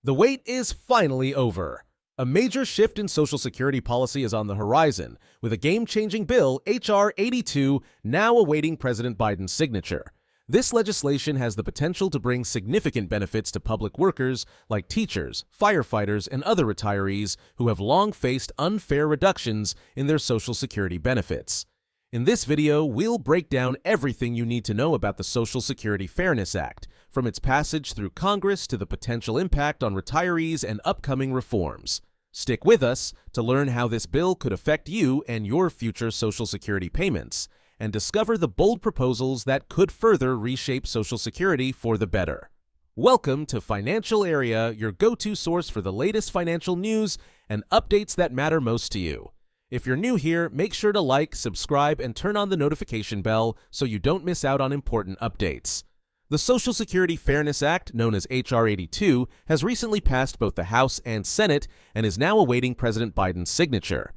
The wait is finally over. A major shift in Social Security policy is on the horizon, with a game-changing bill, H.R. 82, now awaiting President Biden's signature. This legislation has the potential to bring significant benefits to public workers like teachers, firefighters, and other retirees who have long faced unfair reductions in their Social Security benefits. In this video, we'll break down everything you need to know about the Social Security Fairness Act, from its passage through Congress to the potential impact on retirees and upcoming reforms. Stick with us to learn how this bill could affect you and your future Social Security payments, and discover the bold proposals that could further reshape Social Security for the better. Welcome to Financial Area, your go-to source for the latest financial news and updates that matter most to you. If you're new here, make sure to like, subscribe, and turn on the notification bell so you don't miss out on important updates. The Social Security Fairness Act, known as H.R. 82, has recently passed both the House and Senate and is now awaiting President Biden's signature.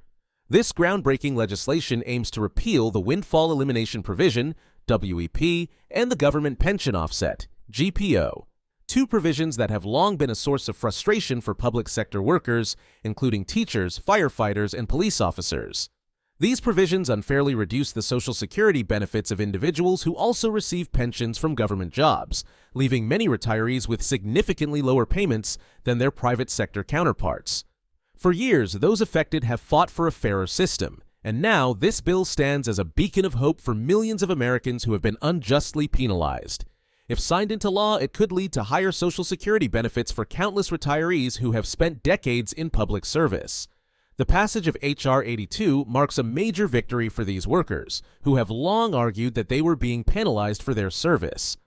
This groundbreaking legislation aims to repeal the Windfall Elimination Provision, WEP, and the Government Pension Offset, GPO, two provisions that have long been a source of frustration for public sector workers, including teachers, firefighters, and police officers. These provisions unfairly reduce the Social Security benefits of individuals who also receive pensions from government jobs, leaving many retirees with significantly lower payments than their private sector counterparts. For years, those affected have fought for a fairer system, and now this bill stands as a beacon of hope for millions of Americans who have been unjustly penalized. If signed into law, it could lead to higher Social Security benefits for countless retirees who have spent decades in public service. The passage of H.R. 82 marks a major victory for these workers, who have long argued that they were being penalized for their service.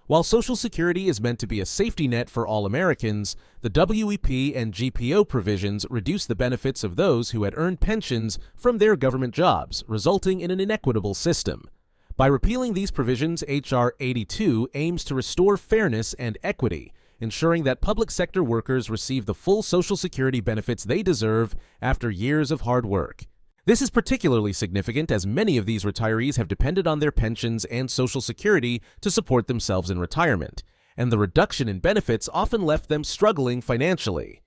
While Social Security is meant to be a safety net for all Americans, the WEP and GPO provisions reduce the benefits of those who had earned pensions from their government jobs, resulting in an inequitable system. By repealing these provisions, H.R. 82 aims to restore fairness and equity, ensuring that public sector workers receive the full Social Security benefits they deserve after years of hard work. This is particularly significant as many of these retirees have depended on their pensions and Social Security to support themselves in retirement, and the reduction in benefits often left them struggling financially.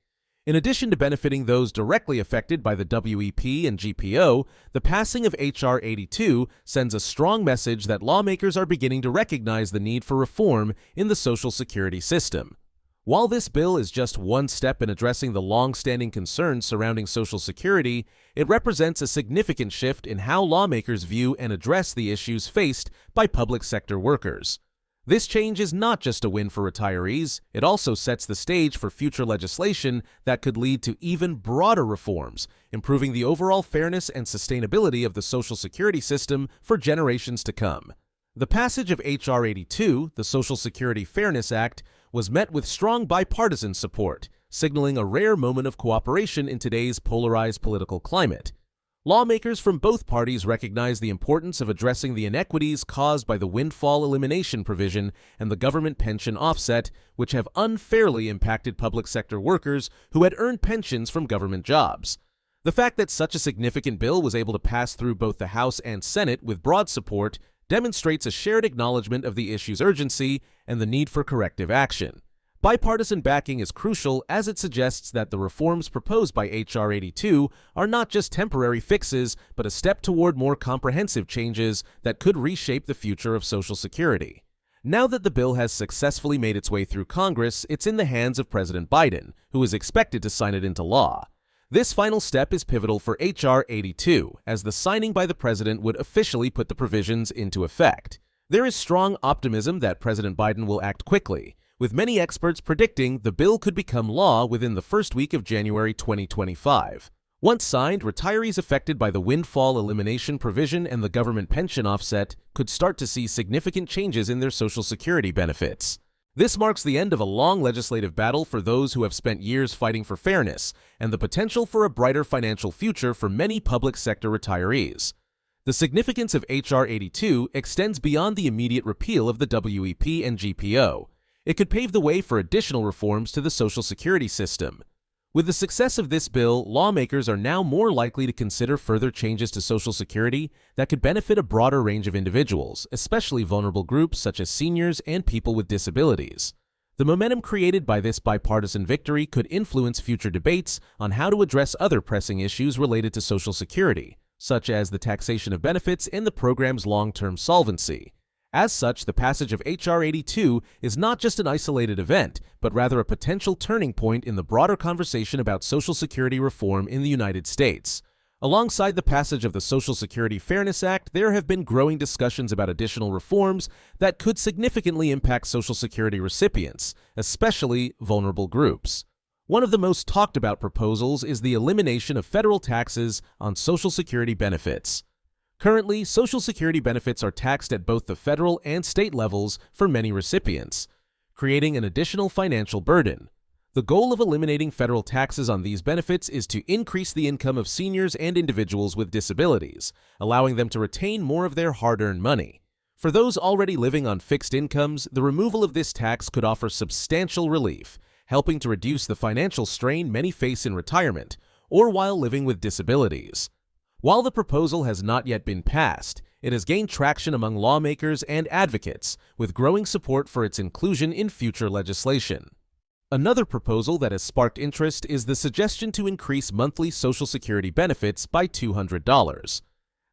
In addition to benefiting those directly affected by the WEP and GPO, the passing of H.R. 82 sends a strong message that lawmakers are beginning to recognize the need for reform in the Social Security system. While this bill is just one step in addressing the long-standing concerns surrounding Social Security, it represents a significant shift in how lawmakers view and address the issues faced by public sector workers. This change is not just a win for retirees, it also sets the stage for future legislation that could lead to even broader reforms, improving the overall fairness and sustainability of the Social Security system for generations to come. The passage of H.R. 82, the Social Security Fairness Act, was met with strong bipartisan support, signaling a rare moment of cooperation in today's polarized political climate. Lawmakers from both parties recognize the importance of addressing the inequities caused by the Windfall Elimination Provision and the Government Pension Offset, which have unfairly impacted public sector workers who had earned pensions from government jobs. The fact that such a significant bill was able to pass through both the House and Senate with broad support demonstrates a shared acknowledgement of the issue's urgency and the need for corrective action. Bipartisan backing is crucial as it suggests that the reforms proposed by H.R. 82 are not just temporary fixes, but a step toward more comprehensive changes that could reshape the future of Social Security. Now that the bill has successfully made its way through Congress, it's in the hands of President Biden, who is expected to sign it into law. This final step is pivotal for H.R. 82, as the signing by the president would officially put the provisions into effect. There is strong optimism that President Biden will act quickly, with many experts predicting the bill could become law within the first week of January 2025. Once signed, retirees affected by the Windfall Elimination Provision and the Government Pension Offset could start to see significant changes in their Social Security benefits. This marks the end of a long legislative battle for those who have spent years fighting for fairness and the potential for a brighter financial future for many public sector retirees. The significance of H.R. 82 extends beyond the immediate repeal of the WEP and GPO. It could pave the way for additional reforms to the Social Security system. With the success of this bill, lawmakers are now more likely to consider further changes to Social Security that could benefit a broader range of individuals, especially vulnerable groups such as seniors and people with disabilities. The momentum created by this bipartisan victory could influence future debates on how to address other pressing issues related to Social Security, such as the taxation of benefits and the program's long-term solvency. As such, the passage of H.R. 82 is not just an isolated event, but rather a potential turning point in the broader conversation about Social Security reform in the United States. Alongside the passage of the Social Security Fairness Act, there have been growing discussions about additional reforms that could significantly impact Social Security recipients, especially vulnerable groups. One of the most talked about proposals is the elimination of federal taxes on Social Security benefits. Currently, Social Security benefits are taxed at both the federal and state levels for many recipients, creating an additional financial burden. The goal of eliminating federal taxes on these benefits is to increase the income of seniors and individuals with disabilities, allowing them to retain more of their hard-earned money. For those already living on fixed incomes, the removal of this tax could offer substantial relief, helping to reduce the financial strain many face in retirement or while living with disabilities. While the proposal has not yet been passed, it has gained traction among lawmakers and advocates, with growing support for its inclusion in future legislation. Another proposal that has sparked interest is the suggestion to increase monthly Social Security benefits by $200.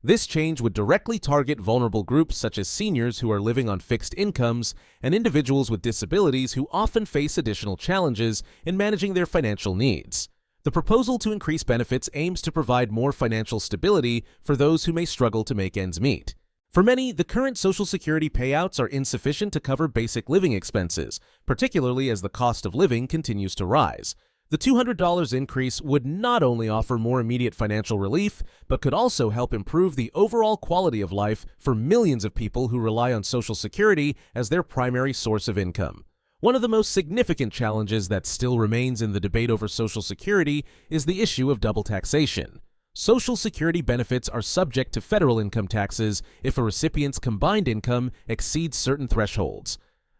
This change would directly target vulnerable groups such as seniors who are living on fixed incomes and individuals with disabilities who often face additional challenges in managing their financial needs. The proposal to increase benefits aims to provide more financial stability for those who may struggle to make ends meet. For many, the current Social Security payouts are insufficient to cover basic living expenses, particularly as the cost of living continues to rise. The $200 increase would not only offer more immediate financial relief, but could also help improve the overall quality of life for millions of people who rely on Social Security as their primary source of income. One of the most significant challenges that still remains in the debate over Social Security is the issue of double taxation. Social Security benefits are subject to federal income taxes if a recipient's combined income exceeds certain thresholds.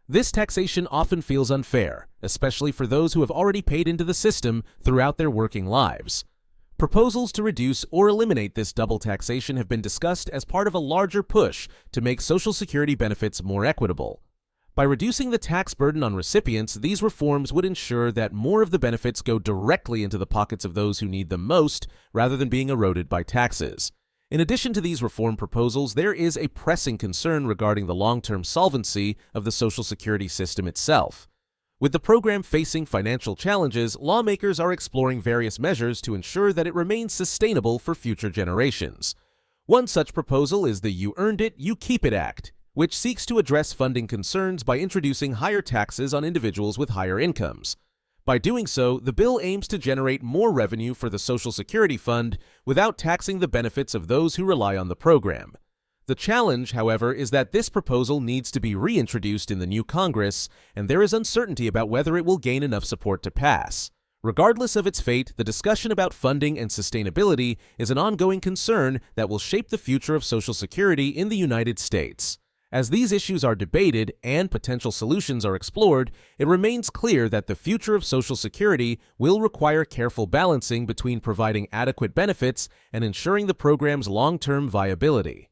This taxation often feels unfair, especially for those who have already paid into the system throughout their working lives. Proposals to reduce or eliminate this double taxation have been discussed as part of a larger push to make Social Security benefits more equitable. By reducing the tax burden on recipients, these reforms would ensure that more of the benefits go directly into the pockets of those who need them most, rather than being eroded by taxes. In addition to these reform proposals, there is a pressing concern regarding the long-term solvency of the Social Security system itself. With the program facing financial challenges, lawmakers are exploring various measures to ensure that it remains sustainable for future generations. One such proposal is the You Earned It, You Keep It Act, which seeks to address funding concerns by introducing higher taxes on individuals with higher incomes. By doing so, the bill aims to generate more revenue for the Social Security Fund without taxing the benefits of those who rely on the program. The challenge, however, is that this proposal needs to be reintroduced in the new Congress, and there is uncertainty about whether it will gain enough support to pass. Regardless of its fate, the discussion about funding and sustainability is an ongoing concern that will shape the future of Social Security in the United States. As these issues are debated and potential solutions are explored, it remains clear that the future of Social Security will require careful balancing between providing adequate benefits and ensuring the program's long-term viability.